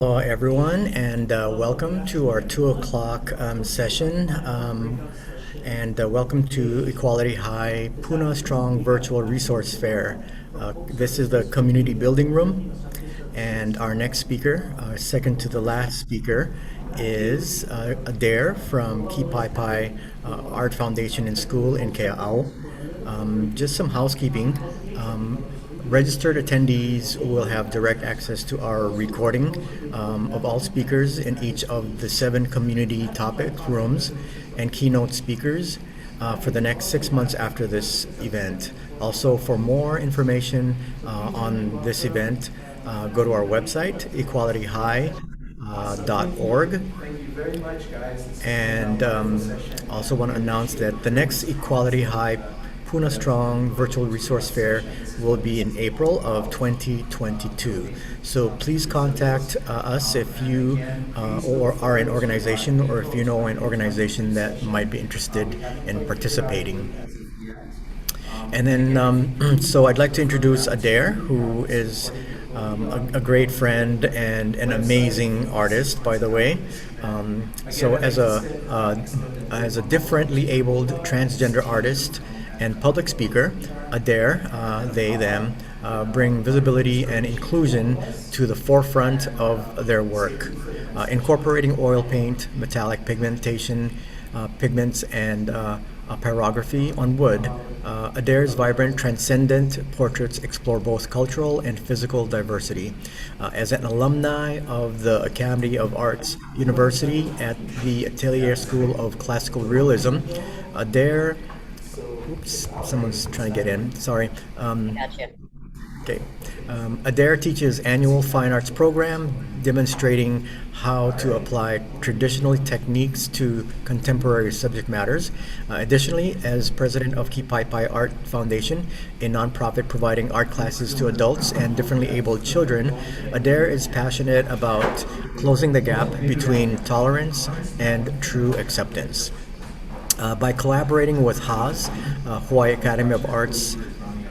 Hello, everyone, and welcome to our 2 o'clock session. And welcome to Equality High Puna Strong Virtual Resource Fair. This is the community building room, and our next speaker, our second to the last speaker, is Adare from Kipaipai Art Foundation and School in Kea'au. Just some housekeeping. Registered attendees will have direct access to our recording of all speakers in each of the 7 community topic rooms and keynote speakers for the next 6 months after this event. Also, for more information on this event, go to our website, equalityhigh.org. And also want to announce that the next Equality High Puna Strong Virtual Resource Fair will be in April of 2022. So please contact us if you or are an organization, or if you know an organization that might be interested in participating. And then, so I'd like to introduce Adair, who is a great friend and an amazing artist, by the way. So as a differently abled transgender artist and public speaker, Adair, they, them, bring visibility and inclusion to the forefront of their work, incorporating oil paint, metallic pigmentation, pigments, and pyrography on wood. Adair's vibrant, transcendent portraits explore both cultural and physical diversity. As an alumni of the Academy of Arts University at the Atelier School of Classical Realism, Adair, oops, someone's trying to get in, sorry. Gotcha. Okay. Adare teaches annual fine arts program demonstrating how to apply traditional techniques to contemporary subject matters. Additionally, as president of Kipaipai Art Foundation, a nonprofit providing art classes to adults and differently abled children, Adare is passionate about closing the gap between tolerance and true acceptance. By collaborating with HAAS, Hawaii Academy of Arts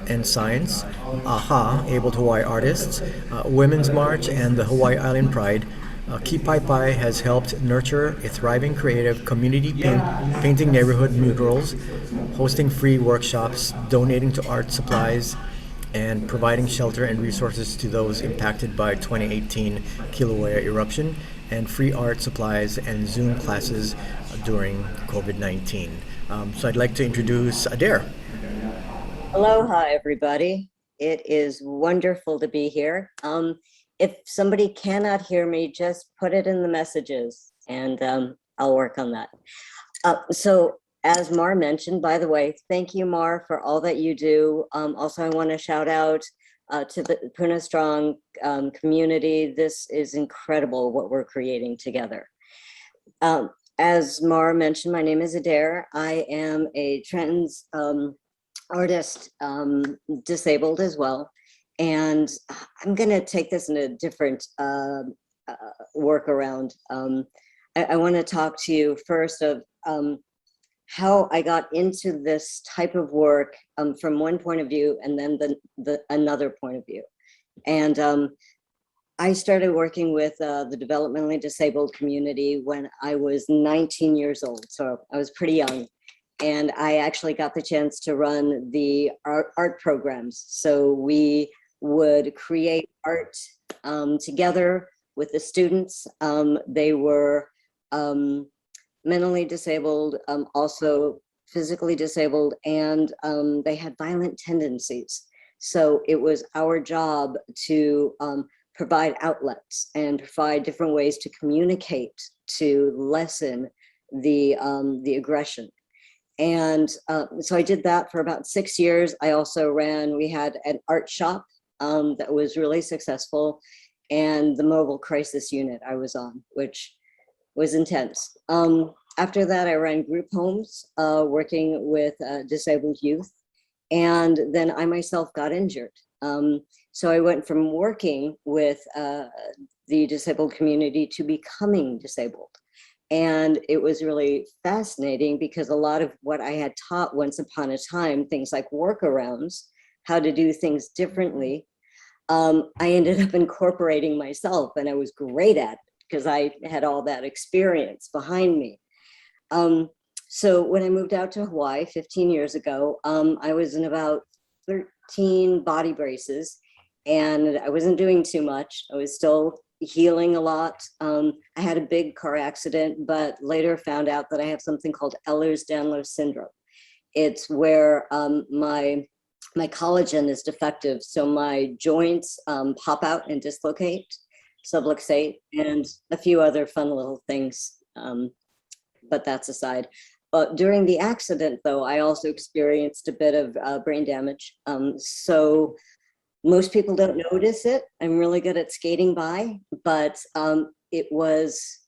and Science, AHA, Able to Hawaii Artists, Women's March, and the Hawaii Island Pride, Kipaipai has helped nurture a thriving creative community, painting neighborhood murals, hosting free workshops, donating to art supplies, and providing shelter and resources to those impacted by 2018 Kilauea eruption, and free art supplies and Zoom classes during COVID-19. So I'd like to introduce Adair. Aloha, everybody. It is wonderful to be here. If somebody cannot hear me, just put it in the messages and I'll work on that. So as Mar mentioned, by the way, thank you, Mar, for all that you do. Also, I want to shout out to the Puna Strong community. This is incredible what we're creating together. As Mar mentioned, my name is Adare. I am a trans artist, disabled as well. And I'm going to take this in a different workaround. I want to talk to you first of how I got into this type of work from one point of view, and then another point of view. And I started working with the developmentally disabled community when I was 19 years old. So I was pretty young. And I actually got the chance to run the art programs. So we would create art together with the students. They were mentally disabled, also physically disabled, and they had violent tendencies. So it was our job to provide outlets and provide different ways to communicate to lessen the aggression. And so I did that for about 6 years. I also we had an art shop that was really successful, and the mobile crisis unit I was on, which was intense. After that, I ran group homes working with disabled youth. And then I myself got injured. So I went from working with the disabled community to becoming disabled. And it was really fascinating because a lot of what I had taught once upon a time, things like workarounds, how to do things differently, I ended up incorporating myself, and I was great at it because I had all that experience behind me. So when I moved out to Hawaii 15 years ago, I was in about 13 body braces, and I wasn't doing too much. I was still healing a lot. I had a big car accident, but later found out that I have something called Ehlers-Danlos syndrome. It's where my collagen is defective, so my joints pop out and dislocate, subluxate, and a few other fun little things. But that's aside. But during the accident, though, I also experienced a bit of brain damage. So most people don't notice it. I'm really good at skating by, but it was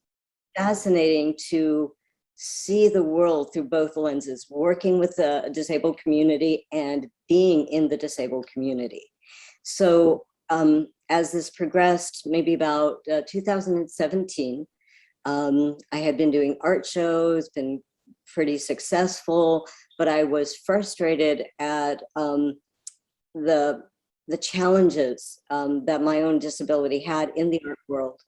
fascinating to see the world through both lenses, working with the disabled community and being in the disabled community. So as this progressed, maybe about 2017, I had been doing art shows, been pretty successful, but I was frustrated at the challenges that my own disability had in the art world.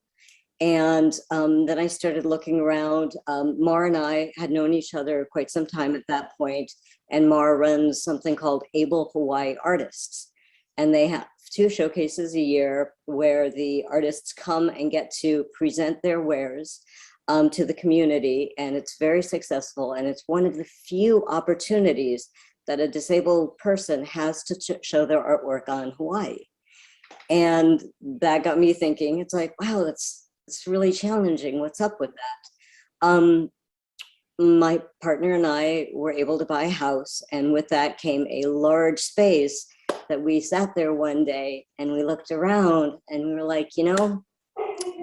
And then I started looking around. Mar and I had known each other quite some time at that point, and Mar runs something called Able Hawaii Artists. And they have 2 showcases a year where the artists come and get to present their wares to the community. And it's very successful. And it's one of the few opportunities that a disabled person has to show their artwork on Hawaii. And that got me thinking, it's like, wow, it's really challenging. What's up with that? My partner and I were able to buy a house, and with that came a large space that we sat there one day and we looked around and we were like, you know,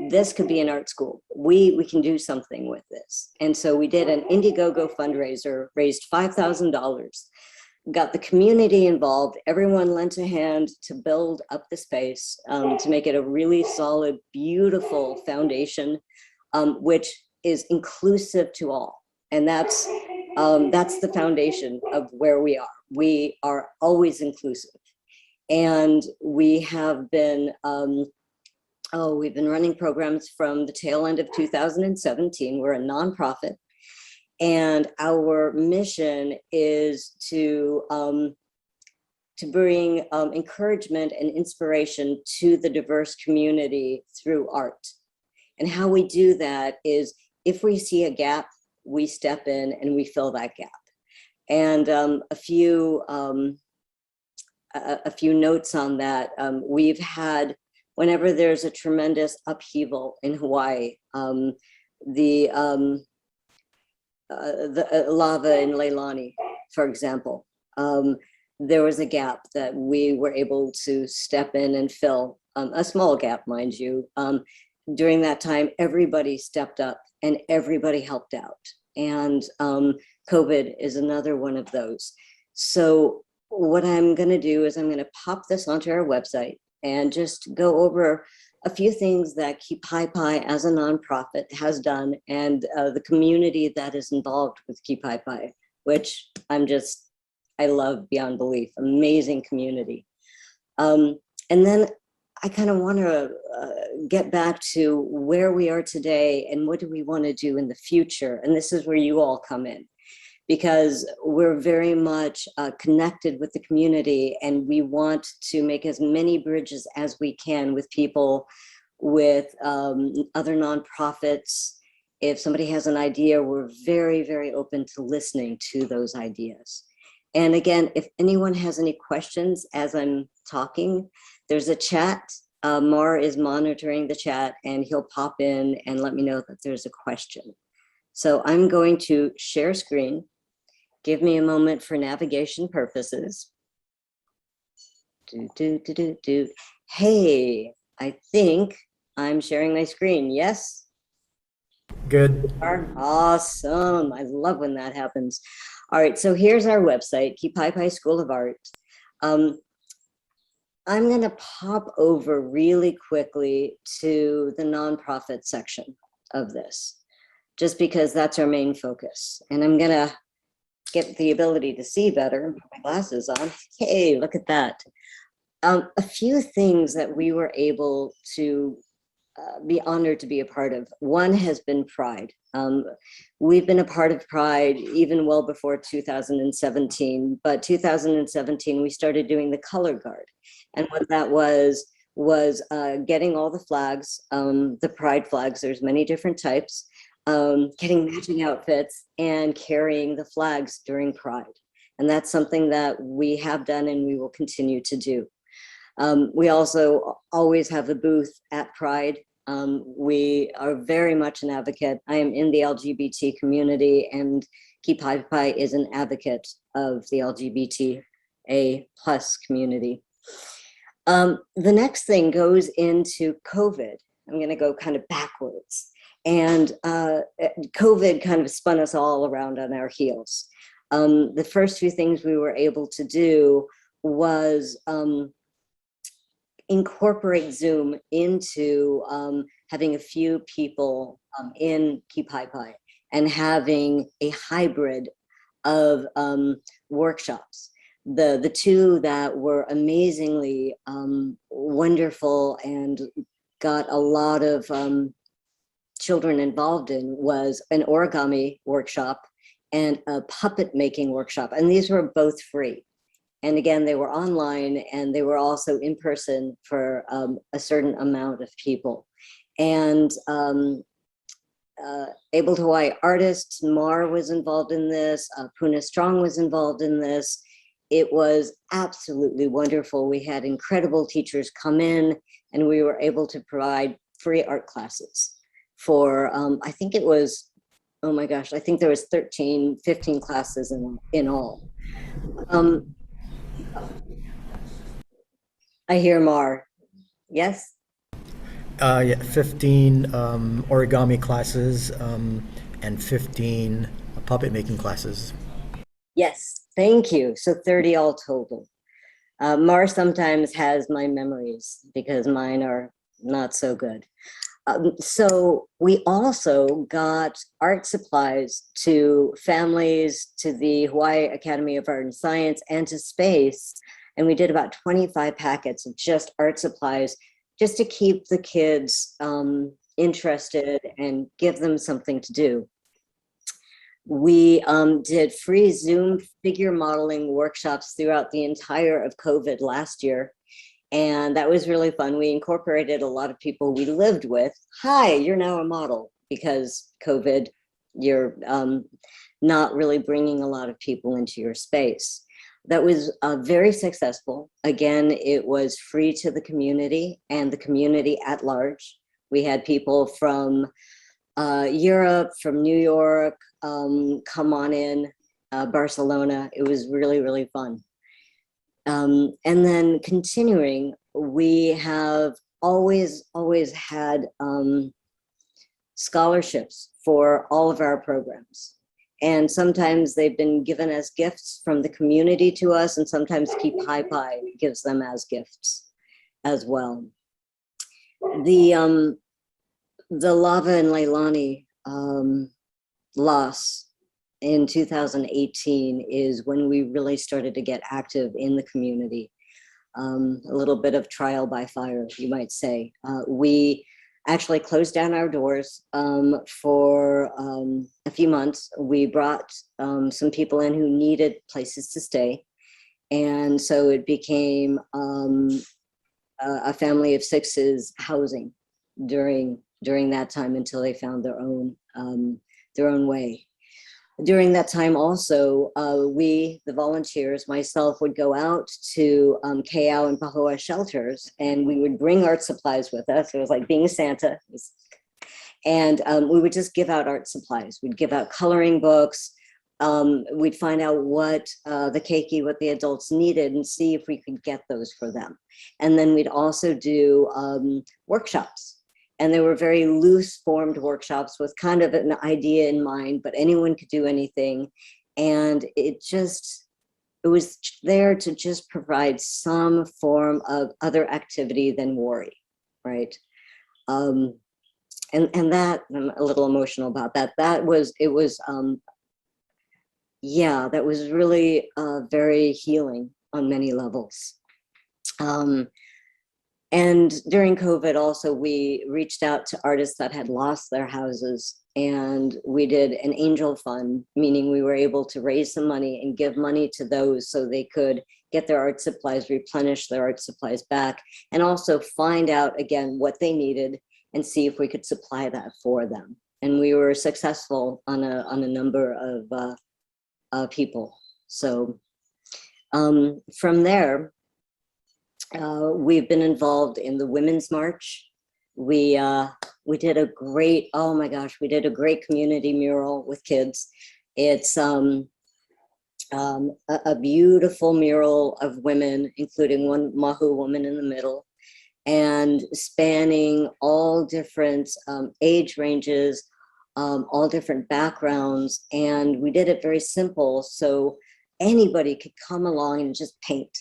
this could be an art school. We can do something with this. And so we did an Indiegogo fundraiser, raised $5,000, got the community involved. Everyone lent a hand to build up the space, to make it a really solid, beautiful foundation, which is inclusive to all. And that's the foundation of where we are. We are always inclusive. And we have been, we've been running programs from the tail end of 2017. We're a nonprofit. And our mission is to bring encouragement and inspiration to the diverse community through art. And how we do that is, if we see a gap, we step in and we fill that gap. And a few notes on that. We've had, whenever there's a tremendous upheaval in Hawaii, the lava in Leilani, for example, there was a gap that we were able to step in and fill, a small gap, mind you. During that time, everybody stepped up and everybody helped out. And COVID is another one of those. So what I'm going to do is I'm going to pop this onto our website and just go over a few things that Kipaipai as a nonprofit has done, and the community that is involved with Kipaipai, which I love beyond belief. Amazing community. And then I kind of want to get back to where we are today and what do we want to do in the future. And this is where you all come in, because we're very much connected with the community, and we want to make as many bridges as we can with people, with other nonprofits. If somebody has an idea, we're very, very open to listening to those ideas. And again, if anyone has any questions as I'm talking, there's a chat. Mar is monitoring the chat, and he'll pop in and let me know that there's a question. So I'm going to share screen. Give me a moment for navigation purposes. Hey, I think I'm sharing my screen. Yes? Good. Awesome. I love when that happens. All right, so here's our website, Kipaipai School of Art. I'm going to pop over really quickly to the nonprofit section of this, just because that's our main focus. And I'm going to get the ability to see better, put my glasses on. Hey, look at that. A few things that we were able to be honored to be a part of. One has been Pride. We've been a part of Pride even well before 2017, but 2017 we started doing the color guard, and what that was getting all the flags, the Pride flags. There's many different types. Getting matching outfits and carrying the flags during Pride, and that's something that we have done and we will continue to do. We also always have a booth at Pride. We are very much an advocate. I am in the LGBT community, and Kipaipai is an advocate of the LGBTA plus community. The next thing goes into COVID. I'm going to go kind of backwards. And COVID kind of spun us all around on our heels. The first few things we were able to do was incorporate Zoom into having a few people in Kipaipai and having a hybrid of workshops. The two that were amazingly wonderful and got a lot of children involved in was an origami workshop and a puppet making workshop. And these were both free. And again, they were online and they were also in person for a certain amount of people. And Able to Hawaii artists, Mar was involved in this, Puna Strong was involved in this. It was absolutely wonderful. We had incredible teachers come in and we were able to provide free art classes for, I think it was, oh my gosh, I think there was 13, 15 classes in all. I hear Mar. Yes? Yeah, 15 origami classes and 15 puppet making classes. Yes, thank you. So 30 all total. Mar sometimes has my memories because mine are not so good. So we also got art supplies to families, to the Hawaii Academy of Art and Science, and to Space. And we did about 25 packets of just art supplies just to keep the kids interested and give them something to do. We did free Zoom figure modeling workshops throughout the entire of COVID last year. And that was really fun. We incorporated a lot of people we lived with. Hi, you're now a model, because COVID, you're not really bringing a lot of people into your space. That was very successful. Again, it was free to the community and the community at large. We had people from Europe, from New York, come on in, Barcelona. It was really, really fun. And then continuing, we have always had scholarships for all of our programs. And sometimes they've been given as gifts from the community to us, and sometimes Kipaipai gives them as gifts as well. The Lava and Leilani loss in 2018 is when we really started to get active in the community. A little bit of trial by fire, you might say. We actually closed down our doors for a few months. We brought some people in who needed places to stay. And so it became a family of six's housing during that time until they found their own way. During that time also, we, the volunteers, myself, would go out to Keau and Pahoa shelters, and we would bring art supplies with us. It was like being Santa. And we would just give out art supplies. We'd give out coloring books. We'd find out what the keiki, what the adults needed, and see if we could get those for them. And then we'd also do workshops. And they were very loose formed workshops with kind of an idea in mind, but anyone could do anything. And it was there to just provide some form of other activity than worry, right? And that, I'm a little emotional about that. That was really very healing on many levels. Um, and during COVID also, we reached out to artists that had lost their houses, and we did an angel fund, meaning we were able to raise some money and give money to those so they could get their art supplies, replenish their art supplies back, and also find out again what they needed and see if we could supply that for them. And we were successful on a number of people. So from there, we've been involved in the Women's March. We did a great, oh my gosh, we did a great community mural with kids. It's a beautiful mural of women, including one Mahu woman in the middle, and spanning all different age ranges, all different backgrounds. And we did it very simple, so anybody could come along and just paint.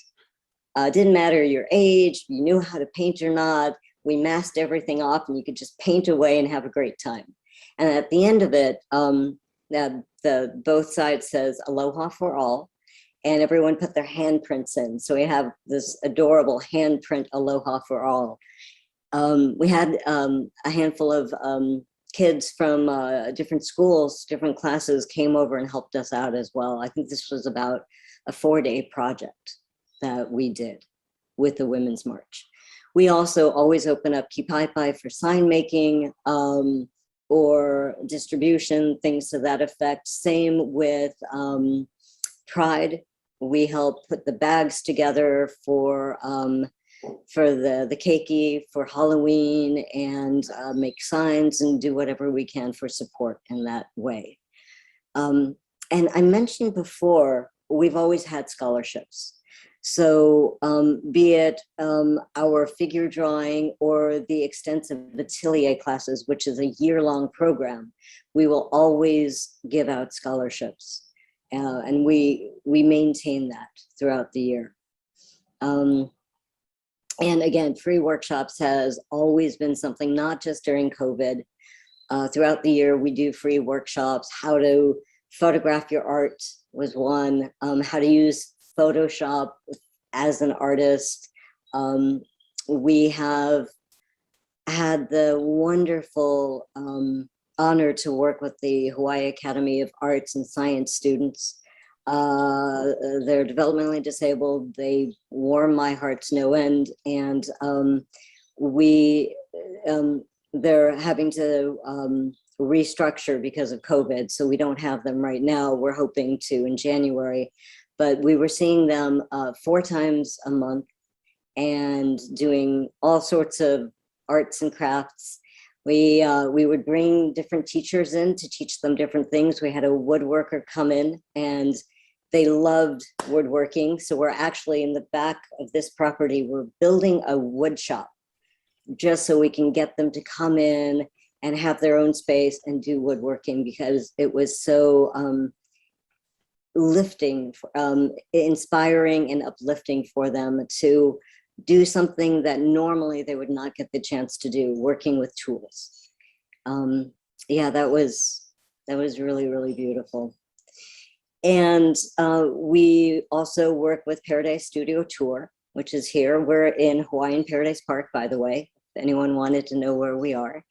Didn't matter your age, you knew how to paint or not. We masked everything off and you could just paint away and have a great time. And at the end of it, both sides says aloha for all, and everyone put their handprints in. So we have this adorable handprint aloha for all. We had a handful of kids from different schools, different classes came over and helped us out as well. I think this was about a 4-day project that we did with the Women's March. We also always open up Kipaipai for sign making or distribution, things to that effect. Same with Pride. We help put the bags together for the keiki for Halloween, and make signs and do whatever we can for support in that way. And I mentioned before, we've always had scholarships. So be it our figure drawing or the extensive atelier classes, which is a year-long program, we will always give out scholarships. And we maintain that throughout the year. And again, free workshops has always been something, not just during COVID. Throughout the year, we do free workshops. How to photograph your art was one. How to use Photoshop as an artist. We have had the wonderful honor to work with the Hawaii Academy of Arts and Science students. They're developmentally disabled. They warm my heart to no end. And they're having to restructure because of COVID. So we don't have them right now. We're hoping to in January. But we were seeing them 4 times a month and doing all sorts of arts and crafts. We would bring different teachers in to teach them different things. We had a woodworker come in, and they loved woodworking. So we're actually in the back of this property, we're building a wood shop just so we can get them to come in and have their own space and do woodworking, because it was so lifting, inspiring and uplifting for them to do something that normally they would not get the chance to do, working with tools. Yeah, that was really, really beautiful. And we also work with Paradise Studio Tour, which is here. We're in Hawaiian Paradise Park, by the way, if anyone wanted to know where we are.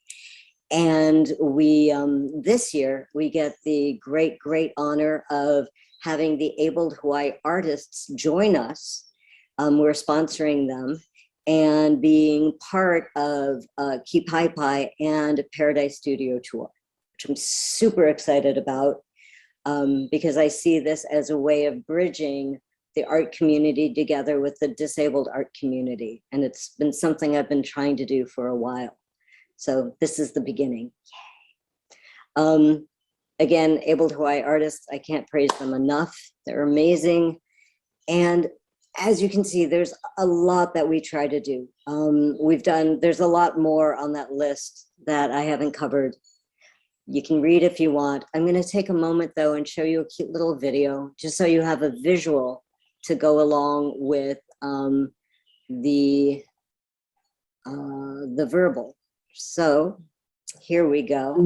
And we, this year, we get the great, great honor of having the Abled Hawaii artists join us. We're sponsoring them and being part of Kipaipai and Paradise Studio Tour, which I'm super excited about, because I see this as a way of bridging the art community together with the disabled art community. And it's been something I've been trying to do for a while. So this is the beginning. Again, Abled Hawaii artists, I can't praise them enough. They're amazing. And as you can see, there's a lot that we try to do. There's a lot more on that list that I haven't covered. You can read if you want. I'm gonna take a moment though and show you a cute little video, just so you have a visual to go along with the verbal. So here we go.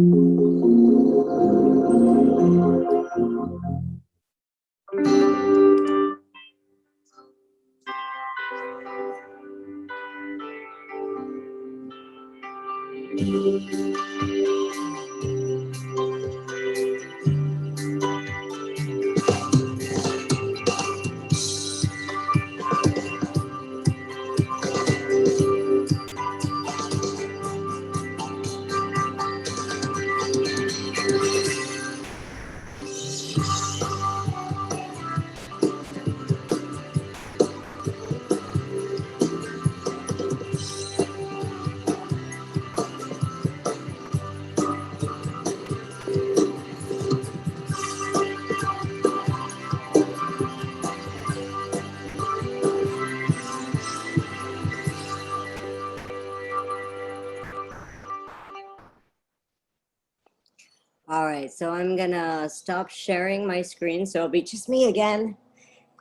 All right, so I'm gonna stop sharing my screen, so it'll be just me again.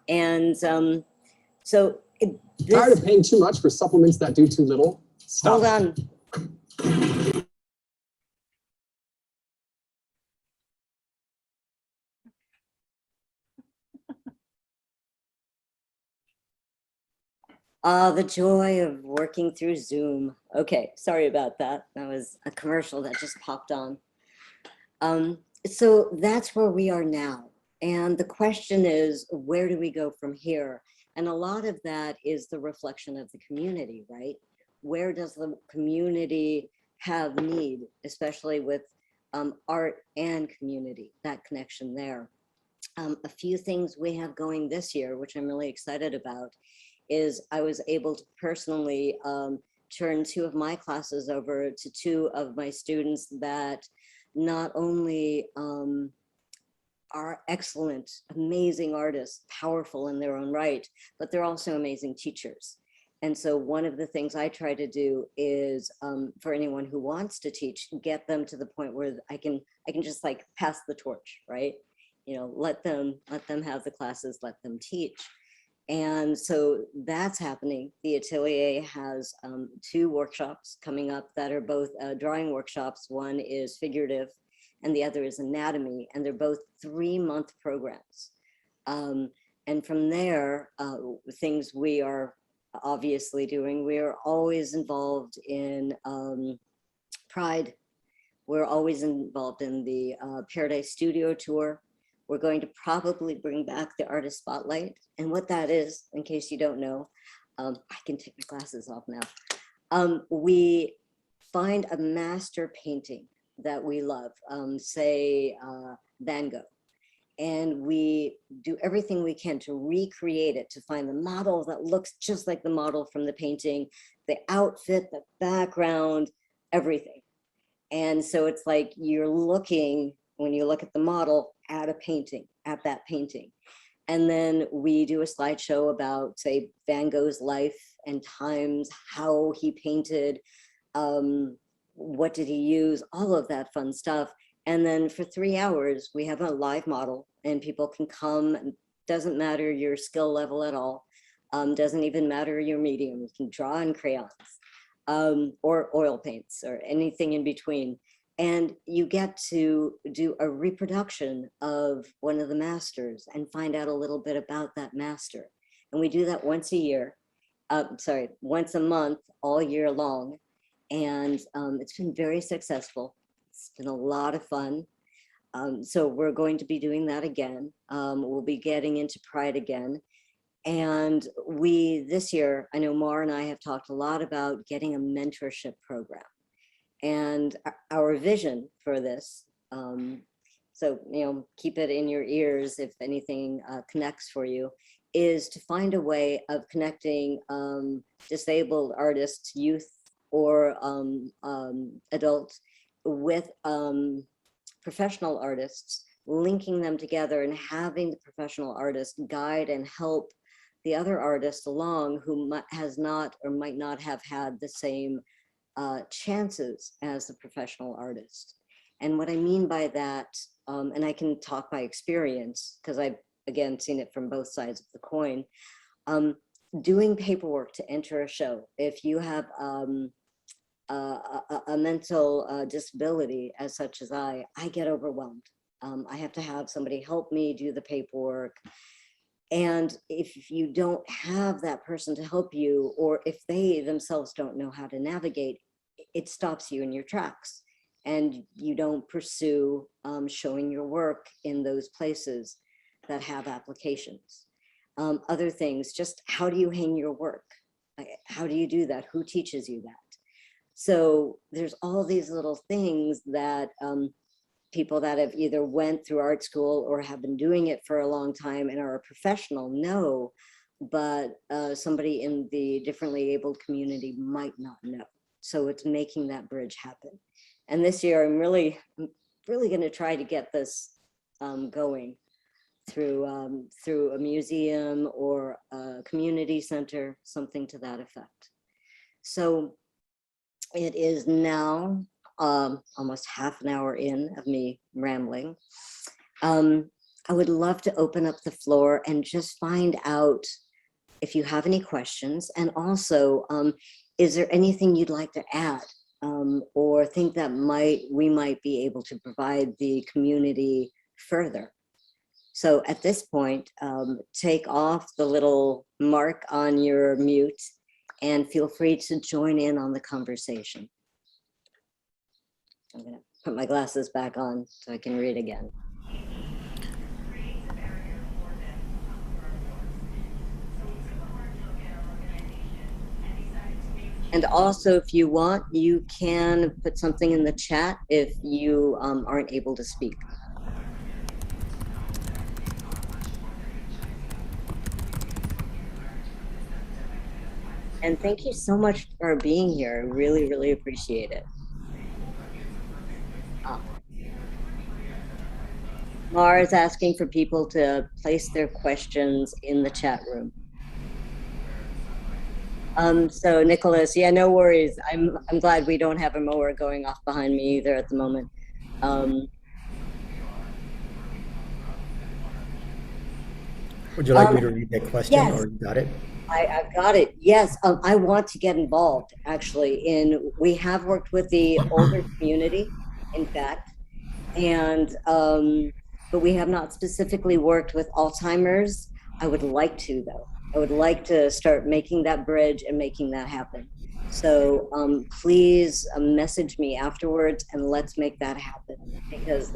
And so Tired of paying too much for supplements that do too little? Stop. Hold on. The joy of working through Zoom. Okay, sorry about that. That was a commercial that just popped on. So that's where we are now. And the question is, where do we go from here? And a lot of that is the reflection of the community, right? Where does the community have need, especially with art and community, that connection there. A few things we have going this year, which I'm really excited about, is I was able to personally turn 2 of my classes over to 2 of my students that not only are excellent, amazing artists, powerful in their own right, but they're also amazing teachers. And so one of the things I try to do is for anyone who wants to teach, get them to the point where I can just like pass the torch, right? You know, let them have the classes, let them teach. And so that's happening. The Atelier has 2 workshops coming up that are both drawing workshops. One is figurative and the other is anatomy, and they're both 3-month programs. And from there, things we are obviously doing, we are always involved in Pride. We're always involved in the Paradise Studio Tour. We're going to probably bring back the Artist Spotlight. And what that is, in case you don't know, I can take my glasses off now. We find a master painting that we love, say Van Gogh, and we do everything we can to recreate it, to find the model that looks just like the model from the painting, the outfit, the background, everything. And so it's like you're looking, when you look at the model, at a painting, at that painting. And then we do a slideshow about, say, Van Gogh's life and times, how he painted, what did he use, all of that fun stuff. And then for 3 hours, we have a live model and people can come. Doesn't matter your skill level at all. Doesn't even matter your medium. You can draw in crayons or oil paints or anything in between. And you get to do a reproduction of one of the masters and find out a little bit about that master. And we do that once a year, once a month, all year long. And it's been very successful. It's been a lot of fun. So we're going to be doing that again. We'll be getting into Pride again. And this year, I know Mar and I have talked a lot about getting a mentorship program. And our vision for this, so, you know, keep it in your ears if anything connects for you, is to find a way of connecting disabled artists, youth, or adults with professional artists, linking them together and having the professional artist guide and help the other artist along who has not or might not have had the same chances as the professional artist. And what I mean by that, and I can talk by experience, because I've, again, seen it from both sides of the coin, doing paperwork to enter a show. If you have a mental disability as such as I get overwhelmed. I have to have somebody help me do the paperwork. And if you don't have that person to help you, or if they themselves don't know how to navigate, it stops you in your tracks, and you don't pursue showing your work in those places that have applications. Other things, just how do you hang your work? How do you do that? Who teaches you that? So there's all these little things that people that have either went through art school or have been doing it for a long time and are a professional know, but somebody in the differently abled community might not know. So it's making that bridge happen. And this year, I'm really going to try to get this going through a museum or a community center, something to that effect. So it is now almost half an hour in of me rambling. I would love to open up the floor and just find out if you have any questions, and also, is there anything you'd like to add or think that we might be able to provide the community further? So at this point, take off the little mark on your mute and feel free to join in on the conversation. I'm going to put my glasses back on so I can read again. And also, if you want, you can put something in the chat if you aren't able to speak. And thank you so much for being here. I really, really appreciate it. Mara is asking for people to place their questions in the chat room. So Nicholas, yeah, no worries. I'm glad we don't have a mower going off behind me either at the moment. Would you like me to read that question? Yes. Or you got it? I've got it. Yes, I want to get involved actually we have worked with the older community, in fact, and but we have not specifically worked with Alzheimer's. I would like to, though. I would like to start making that bridge and making that happen. So please message me afterwards and let's make that happen, because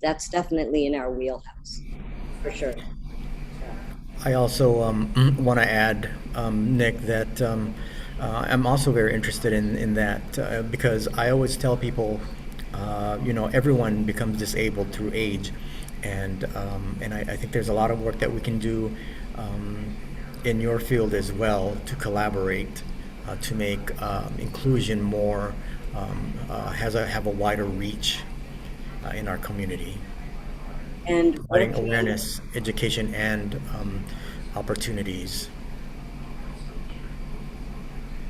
that's definitely in our wheelhouse for sure. I also want to add, Nick, that I'm also very interested in that because I always tell people, everyone becomes disabled through age, and I think there's a lot of work that we can do in your field as well to collaborate to make inclusion more have a wider reach in our community. And providing awareness, education, and opportunities.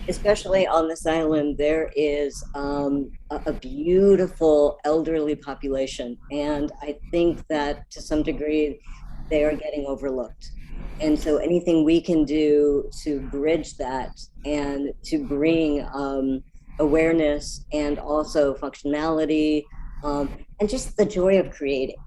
Especially on this island, there is a beautiful elderly population, and I think that to some degree they are getting overlooked. And so anything we can do to bridge that and to bring awareness and also functionality and just the joy of creating.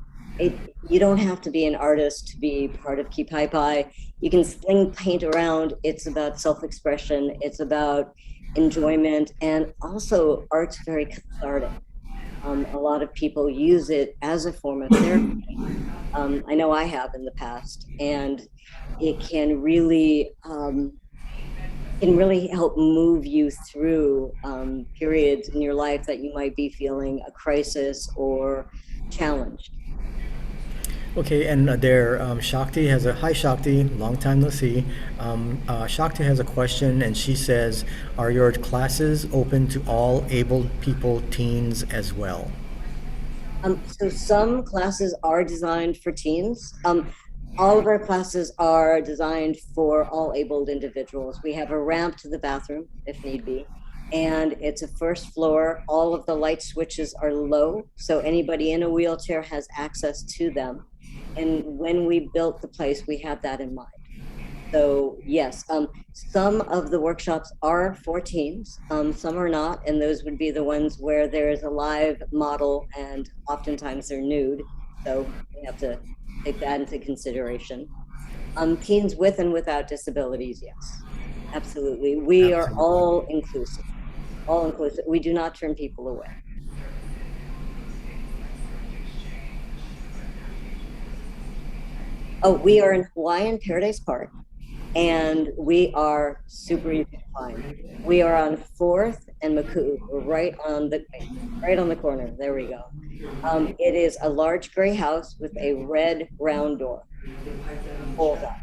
You don't have to be an artist to be part of Kipaipai. You can sling paint around. It's about self-expression. It's about enjoyment, and also art's very cathartic. A lot of people use it as a form of therapy. I know I have in the past, and it can really help move you through periods in your life that you might be feeling a crisis or challenged. Okay, and Shakti has hi Shakti, long time no see. Shakti has a question, and she says, "Are your classes open to all abled people, teens as well?" So some classes are designed for teens. All of our classes are designed for all abled individuals. We have a ramp to the bathroom if need be, and it's a first floor. All of the light switches are low, so anybody in a wheelchair has access to them. And when we built the place, we had that in mind. So yes, some of the workshops are for teens, some are not, and those would be the ones where there is a live model, and oftentimes they're nude. So we have to take that into consideration. Teens with and without disabilities, yes, absolutely. We are all inclusive, all inclusive. We do not turn people away. Oh, we are in Hawaiian Paradise Park, and we are super easy to find. We are on 4th and Maku'u. We're right on the corner. There we go. It is a large gray house with a red round door. Hold on.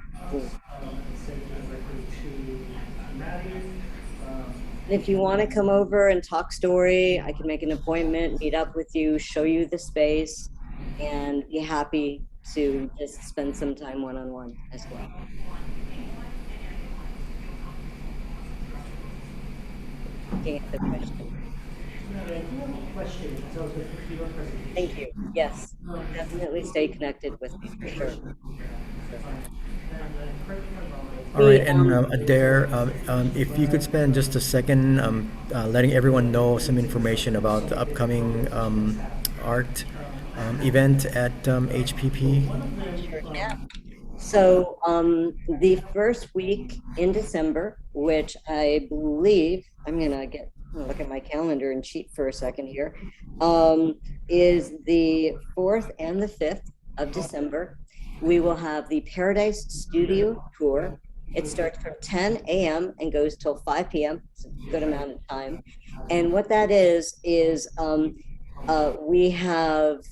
And if you want to come over and talk story, I can make an appointment, meet up with you, show you the space, and be happy to just spend some time one-on-one as well. Looking at the question. Thank you. Yes, definitely stay connected with me for sure. All right, and Adair, if you could spend just a second letting everyone know some information about the upcoming art event at HPP. Sure can. So the first week in December, which I believe I'm gonna look at my calendar and cheat for a second here, is the 4th and the 5th of December. We will have the Paradise Studio Tour. It starts from 10 a.m. and goes till 5 p.m. It's a good amount of time. And what that is we have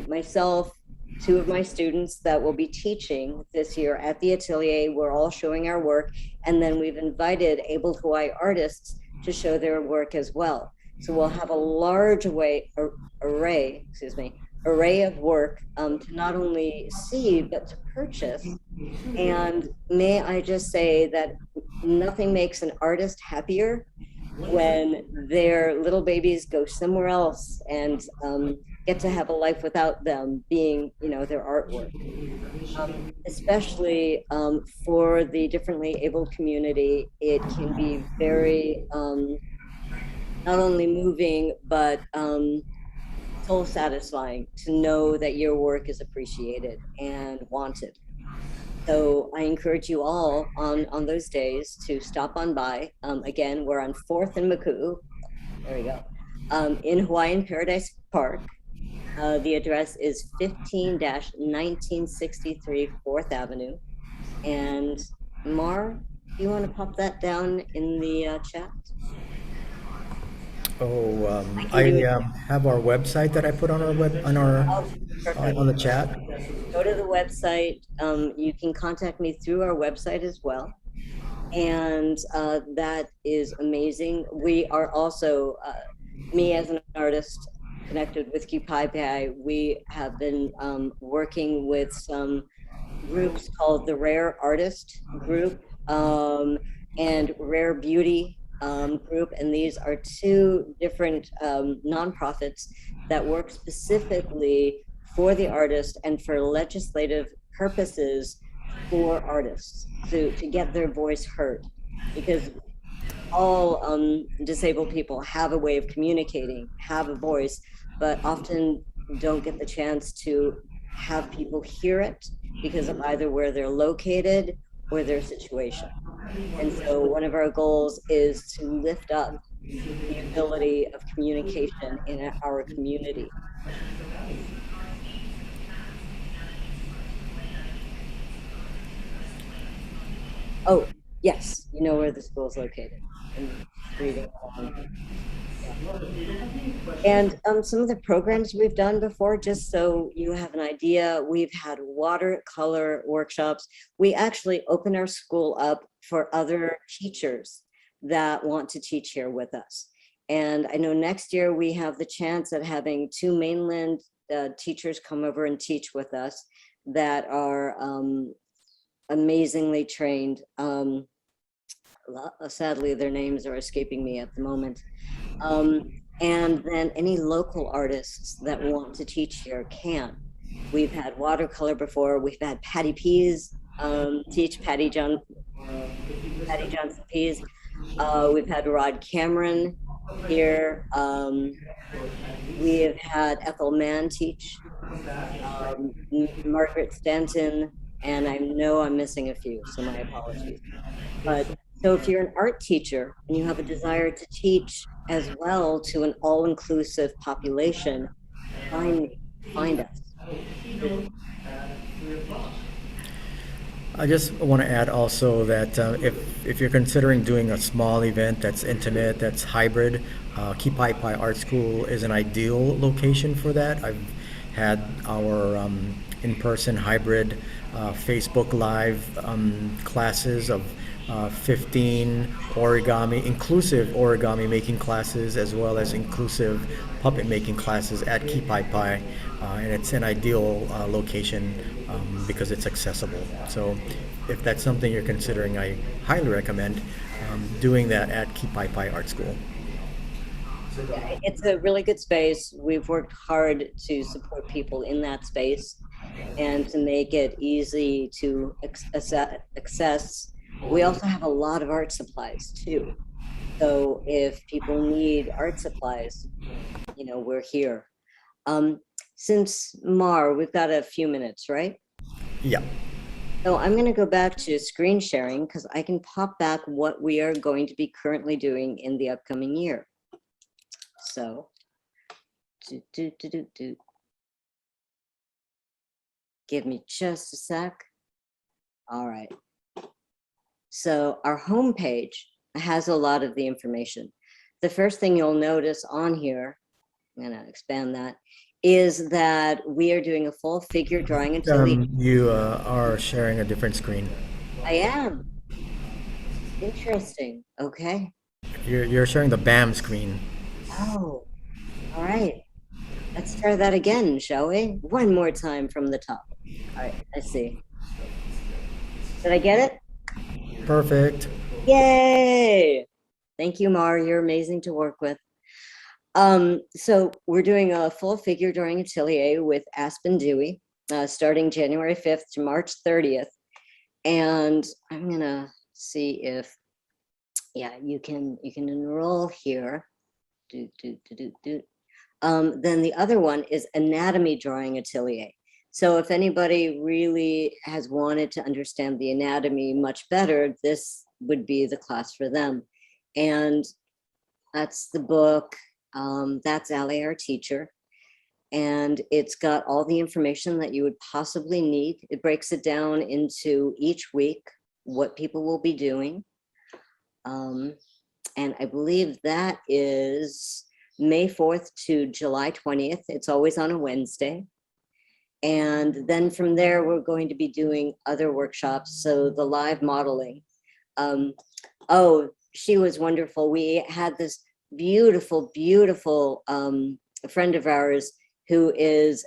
myself, 2 of my students that will be teaching this year at the atelier. We're all showing our work, and then we've invited able Hawaii artists to show their work as well. So we'll have a large array of work to not only see but to purchase. And may I just say that nothing makes an artist happier when their little babies go somewhere else and get to have a life without them being, their artwork. Especially for the differently abled community, it can be very not only moving, but soul satisfying to know that your work is appreciated and wanted. So I encourage you all on those days to stop on by. Again, we're on 4th and Maku'u. There we go. In Hawaiian Paradise Park. The address is 15-1963 4th Avenue. And Mar, do you want to pop that down in the chat? Oh, I have our website that I put on our on the chat. Go to the website. You can contact me through our website as well. And that is amazing. We are also, me as an artist connected with Kipaipai, we have been working with some groups called the Rare Artist Group and Rare Beauty Group. And these are 2 different nonprofits that work specifically for the artist and for legislative purposes for artists to get their voice heard, because all disabled people have a way of communicating, have a voice, but often don't get the chance to have people hear it because of either where they're located or their situation. And so one of our goals is to lift up the ability of communication in our community. Oh, yes, you know where the school is located. And reading along. And some of the programs we've done before, just so you have an idea, we've had watercolor workshops. We actually open our school up for other teachers that want to teach here with us. And I know next year we have the chance at having 2 mainland teachers come over and teach with us that are amazingly trained. Sadly, their names are escaping me at the moment. And then any local artists that want to teach here can. We've had watercolor before. We've had Patty Pease teach Patty Johnson Pease. We've had Rod Cameron here. We have had Ethel Mann teach, Margaret Stanton, and I know I'm missing a few, so my apologies. But So if you're an art teacher and you have a desire to teach as well to an all-inclusive population, find me, find us. I just want to add also that if you're considering doing a small event that's intimate, that's hybrid, Kipaipai Art School is an ideal location for that. I've had our in-person hybrid Facebook Live classes of 15 origami, inclusive origami making classes, as well as inclusive puppet making classes at Kipaipai, and it's an ideal location because it's accessible. So, if that's something you're considering, I highly recommend doing that at Kipaipai Art School. Yeah, it's a really good space. We've worked hard to support people in that space and to make it easy to access. We also have a lot of art supplies too. So if people need art supplies, we're here. Um, since Mar, we've got a few minutes, right? Yeah. So I'm going to go back to screen sharing because I can pop back what we are going to be currently doing in the upcoming year. So, give me just a sec. All right. So our homepage has a lot of the information. The first thing you'll notice on here, I'm going to expand that, is that we are doing a full figure drawing atelier. You are sharing a different screen. I am. Interesting. Okay. You're sharing the BAM screen. Oh, all right. Let's try that again, shall we? One more time from the top. All right, I see. Did I get it? Perfect. Yay! Thank you, Mar. You're amazing to work with. So we're doing a full figure drawing atelier with Aspen Dewey, starting January 5th to March 30th. And I'm gonna see if, yeah, you can enroll here. Then the other one is Anatomy Drawing Atelier. So if anybody really has wanted to understand the anatomy much better, this would be the class for them. And that's the book. That's Allie, our teacher. And it's got all the information that you would possibly need. It breaks it down into each week, what people will be doing. And I believe that is May 4th to July 20th. It's always on a Wednesday. And then from there, we're going to be doing other workshops. So the live modeling. Oh, she was wonderful. We had this beautiful, beautiful friend of ours who is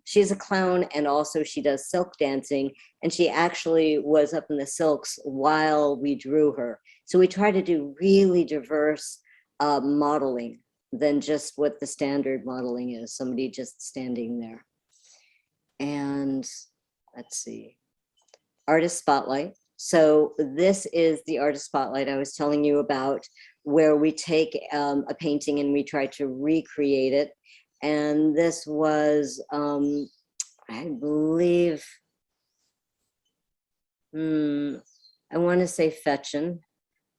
she's a clown, and also she does silk dancing. And she actually was up in the silks while we drew her. So we try to do really diverse modeling than just what the standard modeling is, somebody just standing there. And let's see, Artist Spotlight. So this is the Artist Spotlight I was telling you about, where we take a painting and we try to recreate it. And this was, I believe, I want to say Fetchin.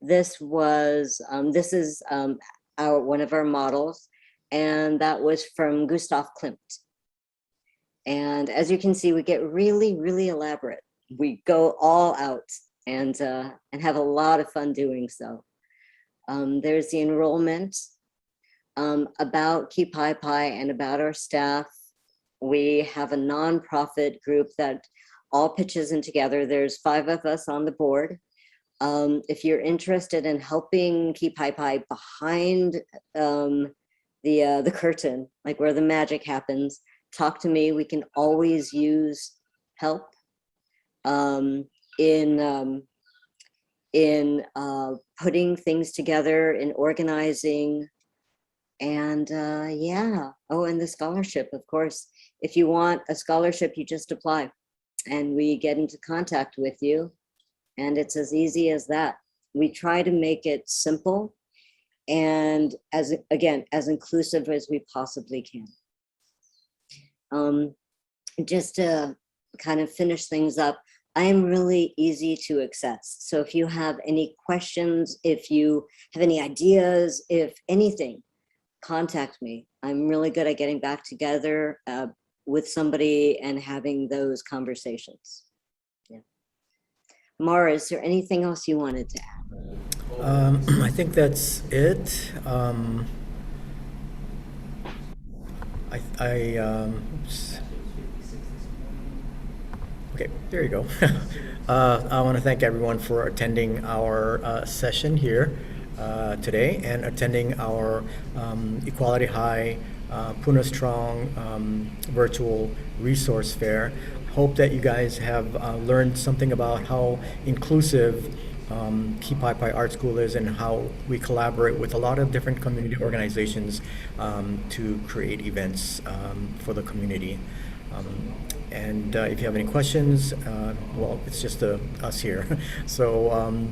This was, this is one of our models, and that was from Gustav Klimt. And as you can see, we get really, really elaborate. We go all out and have a lot of fun doing so. There's the enrollment about Kipaipai and about our staff. We have a nonprofit group that all pitches in together. There's 5 of us on the board. If you're interested in helping Kipaipai behind the curtain, like where the magic happens, talk to me. We can always use help in putting things together, in organizing, and yeah. Oh, and the scholarship, of course. If you want a scholarship, you just apply, and we get into contact with you, and it's as easy as that. We try to make it simple and, as inclusive as we possibly can. Just to kind of finish things up, I am really easy to access. So if you have any questions, if you have any ideas, if anything, contact me. I'm really good at getting back together with somebody and having those conversations. Yeah. Mara, is there anything else you wanted to add? I think that's it. Oops. Okay, there you go. I want to thank everyone for attending our session here today and attending our Equality High Pune Strong virtual resource fair. Hope that you guys have learned something about how inclusive Kipaipai Art School is and how we collaborate with a lot of different community organizations to create events for the community. And if you have any questions, well, it's just us here. So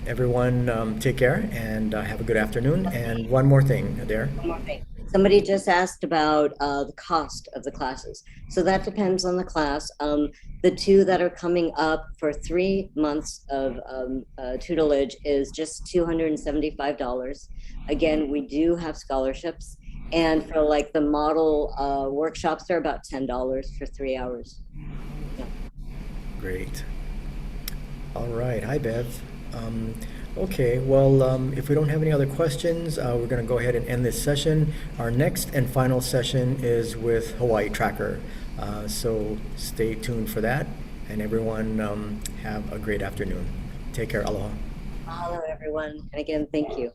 everyone take care and have a good afternoon. And one more thing, Adare. One more thing. Somebody just asked about the cost of the classes. So that depends on the class. The two that are coming up for 3 months of tutelage is just $275. Again, we do have scholarships. And for like the model workshops, they're about $10 for 3 hours. Yeah. Great. All right. Hi, Bev. Okay, well, if we don't have any other questions, we're going to go ahead and end this session. Our next and final session is with Hawaii Tracker. So stay tuned for that. And everyone have a great afternoon. Take care. Aloha. Hello, everyone. And again, thank you.